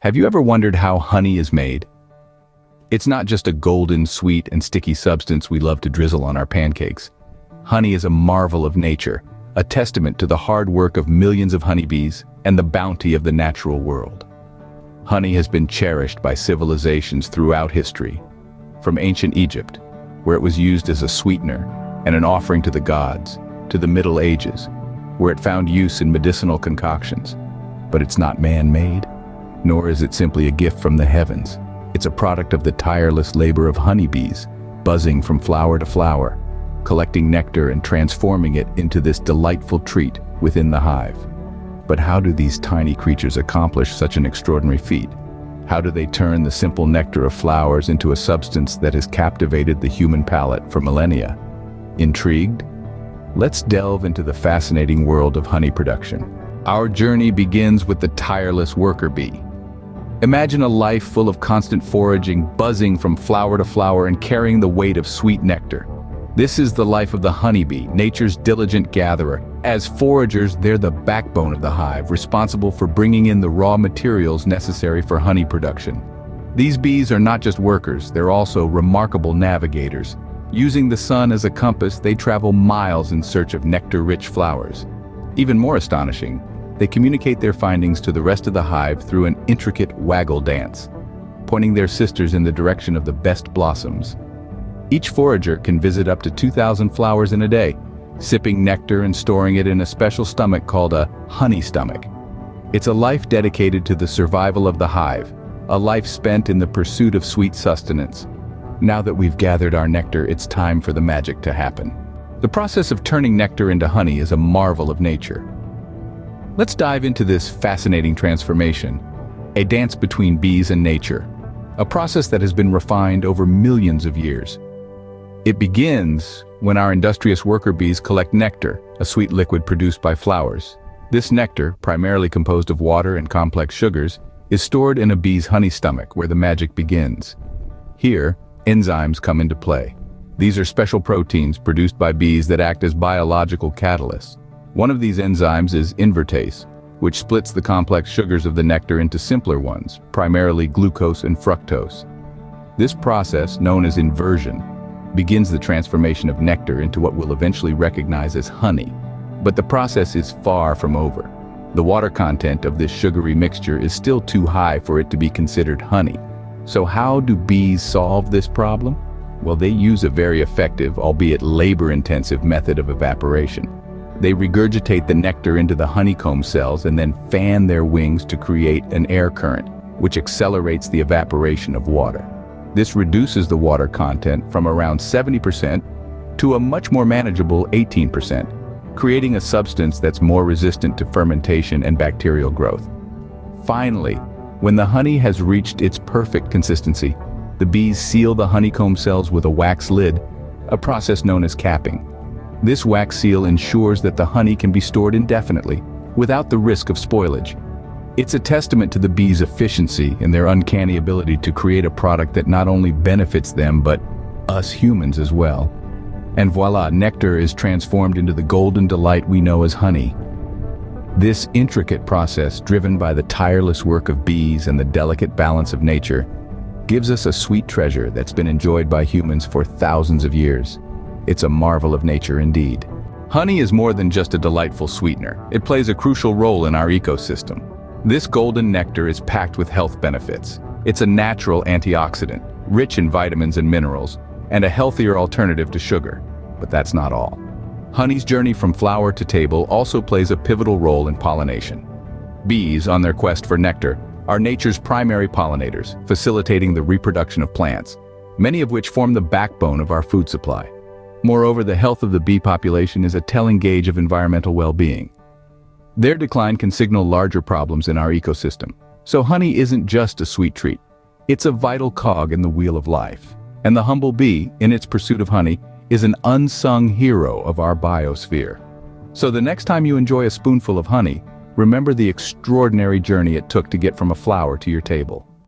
Have you ever wondered how honey is made? It's not just a golden, sweet, and sticky substance we love to drizzle on our pancakes. Honey is a marvel of nature, a testament to the hard work of millions of honeybees and the bounty of the natural world. Honey has been cherished by civilizations throughout history, from ancient Egypt, where it was used as a sweetener and an offering to the gods, to the Middle Ages, where it found use in medicinal concoctions. But it's not man-made, nor is it simply a gift from the heavens. It's a product of the tireless labor of honeybees, buzzing from flower to flower, collecting nectar and transforming it into this delightful treat within the hive. But how do these tiny creatures accomplish such an extraordinary feat? How do they turn the simple nectar of flowers into a substance that has captivated the human palate for millennia? Intrigued? Let's delve into the fascinating world of honey production. Our journey begins with the tireless worker bee. Imagine a life full of constant foraging, buzzing from flower to flower and carrying the weight of sweet nectar. This is the life of the honeybee, nature's diligent gatherer. As foragers, they're the backbone of the hive, responsible for bringing in the raw materials necessary for honey production. These bees are not just workers, they're also remarkable navigators. Using the sun as a compass, they travel miles in search of nectar-rich flowers. Even more astonishing, they communicate their findings to the rest of the hive through an intricate waggle dance, pointing their sisters in the direction of the best blossoms. Each forager can visit up to 2,000 flowers in a day, sipping nectar and storing it in a special stomach called a honey stomach. It's a life dedicated to the survival of the hive, a life spent in the pursuit of sweet sustenance. Now that we've gathered our nectar, it's time for the magic to happen. The process of turning nectar into honey is a marvel of nature. Let's dive into this fascinating transformation, a dance between bees and nature, a process that has been refined over millions of years. It begins when our industrious worker bees collect nectar, a sweet liquid produced by flowers. This nectar, primarily composed of water and complex sugars, is stored in a bee's honey stomach where the magic begins. Here, enzymes come into play. These are special proteins produced by bees that act as biological catalysts. One of these enzymes is invertase, which splits the complex sugars of the nectar into simpler ones, primarily glucose and fructose. This process, known as inversion, begins the transformation of nectar into what we'll eventually recognize as honey. But the process is far from over. The water content of this sugary mixture is still too high for it to be considered honey. So how do bees solve this problem? Well, they use a very effective, albeit labor-intensive method of evaporation. They regurgitate the nectar into the honeycomb cells and then fan their wings to create an air current, which accelerates the evaporation of water. This reduces the water content from around 70% to a much more manageable 18%, creating a substance that's more resistant to fermentation and bacterial growth. Finally, when the honey has reached its perfect consistency, the bees seal the honeycomb cells with a wax lid, a process known as capping. This wax seal ensures that the honey can be stored indefinitely, without the risk of spoilage. It's a testament to the bees' efficiency and their uncanny ability to create a product that not only benefits them but us humans as well. And voila, nectar is transformed into the golden delight we know as honey. This intricate process, driven by the tireless work of bees and the delicate balance of nature, gives us a sweet treasure that's been enjoyed by humans for thousands of years. It's a marvel of nature indeed. Honey is more than just a delightful sweetener. It plays a crucial role in our ecosystem. This golden nectar is packed with health benefits. It's a natural antioxidant, rich in vitamins and minerals, and a healthier alternative to sugar. But that's not all. Honey's journey from flower to table also plays a pivotal role in pollination. Bees, on their quest for nectar, are nature's primary pollinators, facilitating the reproduction of plants, many of which form the backbone of our food supply. Moreover, the health of the bee population is a telling gauge of environmental well-being. Their decline can signal larger problems in our ecosystem. So honey isn't just a sweet treat. It's a vital cog in the wheel of life. And the humble bee, in its pursuit of honey, is an unsung hero of our biosphere. So the next time you enjoy a spoonful of honey, remember the extraordinary journey it took to get from a flower to your table.